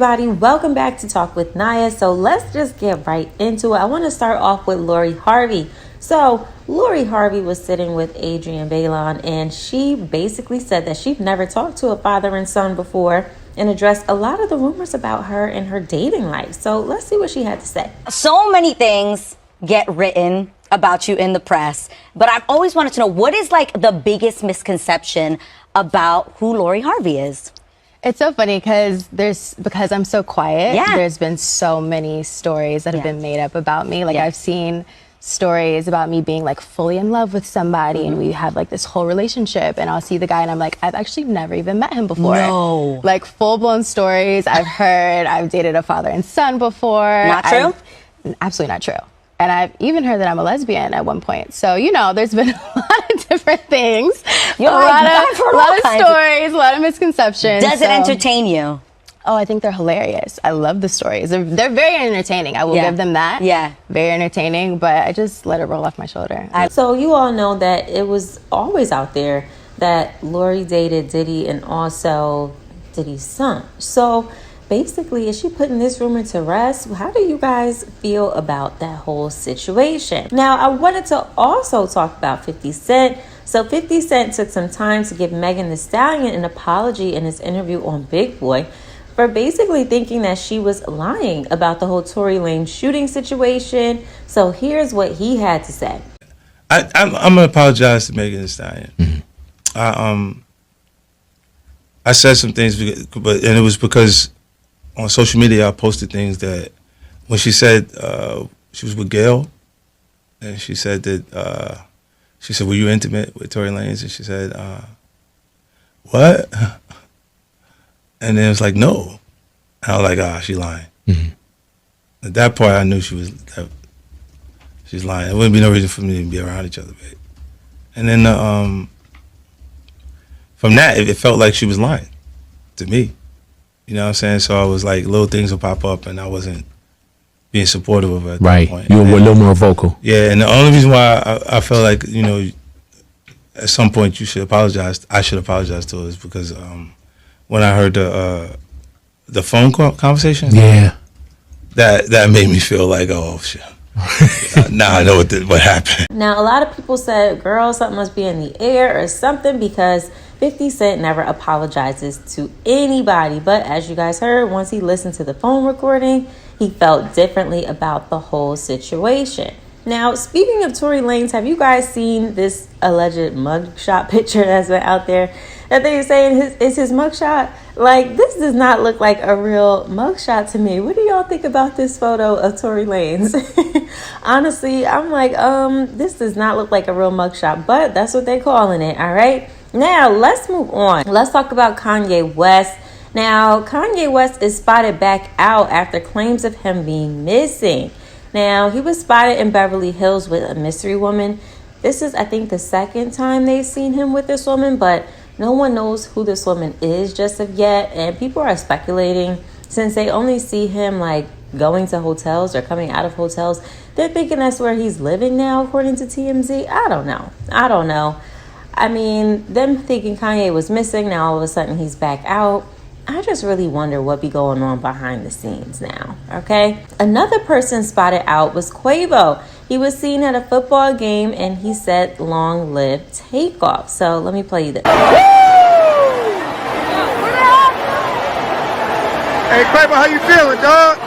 everybody, welcome back to Talk with Nia. So let's just get right into it. I want to start off with Lori Harvey. So Lori Harvey was sitting with Adrienne Bailon, and she basically said that she'd never talked to a father and son before and addressed a lot of the rumors about her and her dating life. So let's see what she had to say. So many things get written about you in the press, but I've always wanted to know, what is like the biggest misconception about who Lori Harvey is? It's so funny because I'm so quiet. Yeah. There's been so many stories that have been made up about me. Like I've seen stories about me being like fully in love with somebody and we have like this whole relationship, and I'll see the guy and I'm like, I've actually never even met him before. No. Like full-blown stories I've heard. I've dated a father and son before. Not true? Absolutely not true. And I've even heard that I'm a lesbian at one point. So, you know, there's been a lot of different things. You're a lot of stories, a lot of misconceptions. Does it entertain you? Oh, I think they're hilarious. I love the stories. They're very entertaining. I will give them that. Yeah. Very entertaining, but I just let it roll off my shoulder. So you all know that it was always out there that Lori dated Diddy and also Diddy's son. So basically, is she putting this rumor to rest? How do you guys feel about that whole situation? Now, I wanted to also talk about 50 Cent. So 50 Cent took some time to give Megan Thee Stallion an apology in his interview on Big Boy for basically thinking that she was lying about the whole Tory Lanez shooting situation. So here's what he had to say. I'm gonna apologize to Megan Thee Stallion. I said some things, and it was because on social media I posted things that when she said she was with Gail, and she said that were you intimate with Tory Lanez? And she said, what? And then it was like, no. And I was like, she lying. At that point, I knew she's lying. There wouldn't be no reason for me to be around each other, babe. And then from that, it felt like she was lying to me. You know what I'm saying? So I was like, little things would pop up, and I wasn't being supportive of her at that point. You were a little more vocal. Yeah, and the only reason why I felt like, you know, at some point you should apologize, I should apologize to her, is because when I heard the phone call conversation, that made me feel like, oh shit. Now I know what happened. Now, a lot of people said, girl, something must be in the air or something, because 50 Cent never apologizes to anybody. But as you guys heard, once he listened to the phone recording, he felt differently about the whole situation. Now, speaking of Tory Lanez, have you guys seen this alleged mugshot picture that's been out there that they're saying is his mugshot? Like, this does not look like a real mugshot to me. What do y'all think about this photo of Tory Lanez? Honestly, I'm like, this does not look like a real mugshot, but that's what they're calling it, all right? Now, let's move on. Let's talk about Kanye West. Now, Kanye West is spotted back out after claims of him being missing. Now, he was spotted in Beverly Hills with a mystery woman. This is, I think, the second time they've seen him with this woman, but no one knows who this woman is just of yet. And people are speculating, since they only see him like going to hotels or coming out of hotels, they're thinking that's where he's living now, according to TMZ. I don't know. I mean, them thinking Kanye was missing, now all of a sudden he's back out. I just really wonder what be going on behind the scenes now, okay? Another person spotted out was Quavo. He was seen at a football game, and he said, "Long live Takeoff." So let me play you this. Hey, Quavo, how you feeling, dog?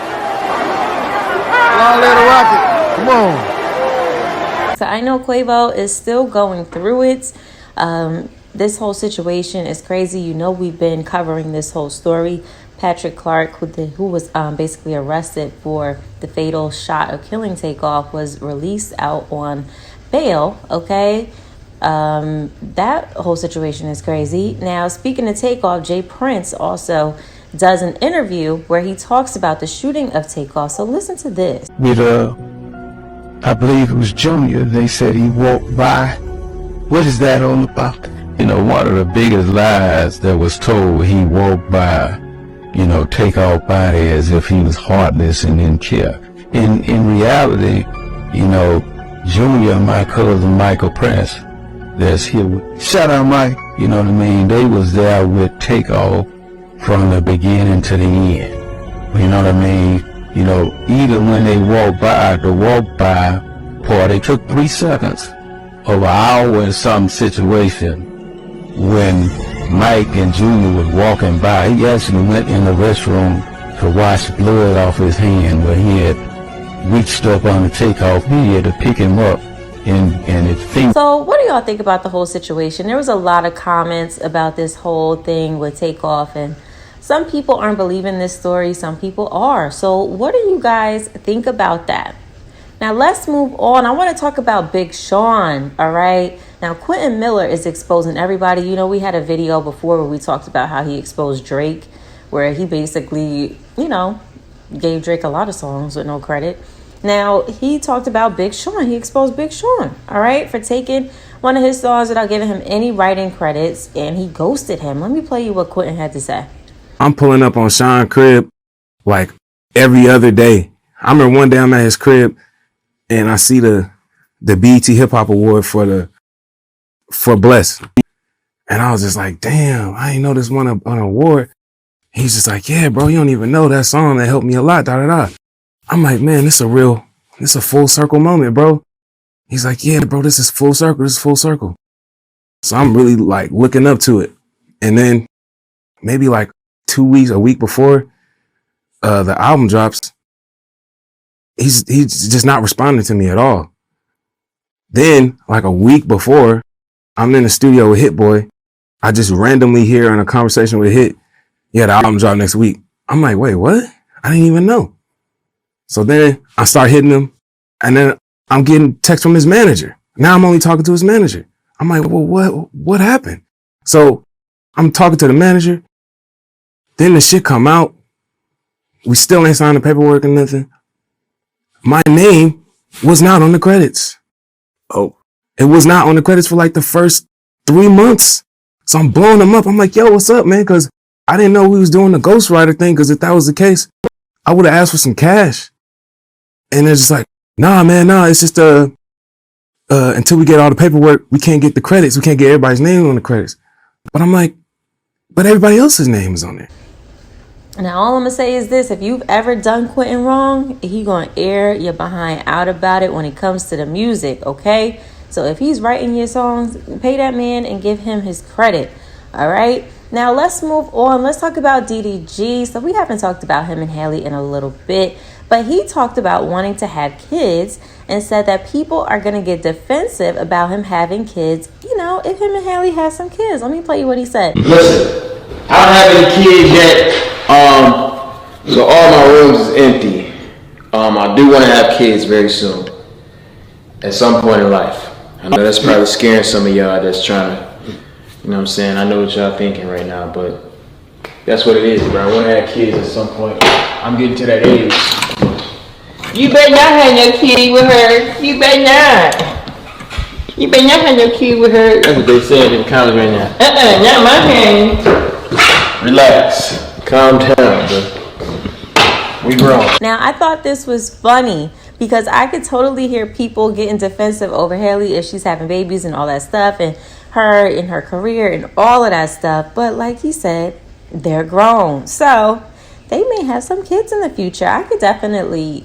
Long live the rocket. Come on. So I know Quavo is still going through it. This whole situation is crazy. You know, we've been covering this whole story. Patrick Clark, who was basically arrested for the fatal shot of killing Takeoff, was released out on bail, okay? That whole situation is crazy. Now, speaking of Takeoff, Jay Prince also does an interview where he talks about the shooting of Takeoff. So listen to this. With, I believe it was Junior, they said he walked by. What is that all about? You know, one of the biggest lies that was told, he walked by, you know, Takeoff body as if he was heartless and didn't care. In reality, you know, Junior, my cousin Michael Prince, that's here with, shout out Mike, you know what I mean? They was there with Takeoff from the beginning to the end. You know what I mean? You know, even when they walk by, the walk by part, it took 3 seconds of an hour in some situation when Mike and Junior was walking by. He actually went in the restroom to wash blood off his hand where he had reached up on the takeoff. He had to pick him up and his finger. So what do y'all think about the whole situation? There was a lot of comments about this whole thing with Takeoff, and some people aren't believing this story, some people are. So what do you guys think about that? Now let's move on. I want to talk about Big Sean, all right? Now Quentin Miller is exposing everybody. You know, we had a video before where we talked about how he exposed Drake, where he basically, you know, gave Drake a lot of songs with no credit. Now, he talked about Big Sean. He exposed Big Sean, all right, for taking one of his songs without giving him any writing credits, and he ghosted him. Let me play you what Quentin had to say. I'm pulling up on Sean crib like every other day. I remember one day I'm at his crib and I see the BET Hip Hop Award for Bless. And I was just like, damn, I ain't know this won an award. He's just like, yeah, bro, you don't even know that song that helped me a lot, da da da. I'm like, man, this a full circle moment, bro. He's like, yeah, bro, this is full circle. So I'm really like looking up to it. And then maybe like a week before the album drops, he's just not responding to me at all. Then like a week before, I'm in the studio with Hit Boy. I just randomly hear in a conversation with Hit, yeah, the album drop next week. I'm like, wait, what? I didn't even know. So then I start hitting him, and then I'm getting text from his manager. Now I'm only talking to his manager. I'm like, well, what happened? So I'm talking to the manager. Then the shit come out. We still ain't signed the paperwork or nothing. My name was not on the credits. Oh, it was not on the credits for like the first 3 months. So I'm blowing him up. I'm like, yo, what's up, man? Because I didn't know we was doing the ghostwriter thing. Because if that was the case, I would have asked for some cash. And they're just like, nah, man, it's just until we get all the paperwork, we can't get the credits. We can't get everybody's name on the credits. But I'm like, but everybody else's name is on there. Now, all I'm going to say is this. If you've ever done Quentin wrong, he going to air your behind out about it when it comes to the music, okay? So if he's writing your songs, pay that man and give him his credit, all right? Now, let's move on. Let's talk about DDG. So we haven't talked about him and Haley in a little bit, but he talked about wanting to have kids and said that people are going to get defensive about him having kids, you know, if him and Haley have some kids. Let me play you what he said. Listen, I don't have any kids yet, so all my rooms is empty. I do want to have kids very soon, at some point in life. I know that's probably scaring some of y'all that's trying to, you know what I'm saying? I know what y'all thinking right now, but that's what it is, bro. I want to have kids at some point. I'm getting to that age. You better not have no kid with her. You better not. You better not have no kid with her. That's what they said in the comments right now. Not my hand. Relax. Calm down, bro. We grown. Now, I thought this was funny because I could totally hear people getting defensive over Haley if she's having babies and all that stuff, and her in her career and all of that stuff. But like he said, they're grown. So they may have some kids in the future. I could definitely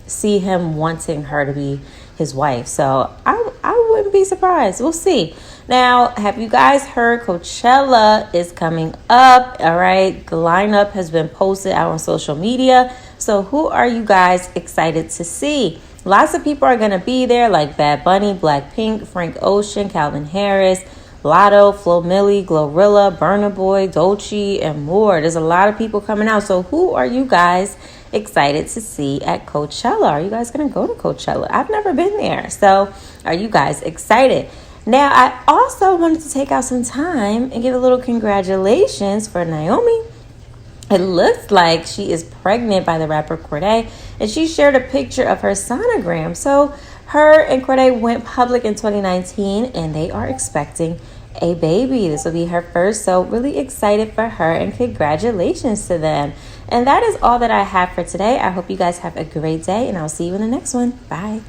see him wanting her to be his wife. So I wouldn't be surprised. We'll see. Now, have you guys heard Coachella is coming up? All right. The lineup has been posted out on social media. So who are you guys excited to see? Lots of people are going to be there, like Bad Bunny, Blackpink, Frank Ocean, Calvin Harris, Lotto, Flo Milli, Glorilla, Burna Boy, Dolce, and more. There's a lot of people coming out. So who are you guys excited to see at Coachella? Are you guys going to go to Coachella? I've never been there. So are you guys excited? Now, I also wanted to take out some time and give a little congratulations for Naomi. It looks like she is pregnant by the rapper Cordae, and she shared a picture of her sonogram. So her and Cordae went public in 2019, and they are expecting a baby. This will be her first, so really excited for her, and congratulations to them. And that is all that I have for today. I hope you guys have a great day, and I'll see you in the next one. Bye.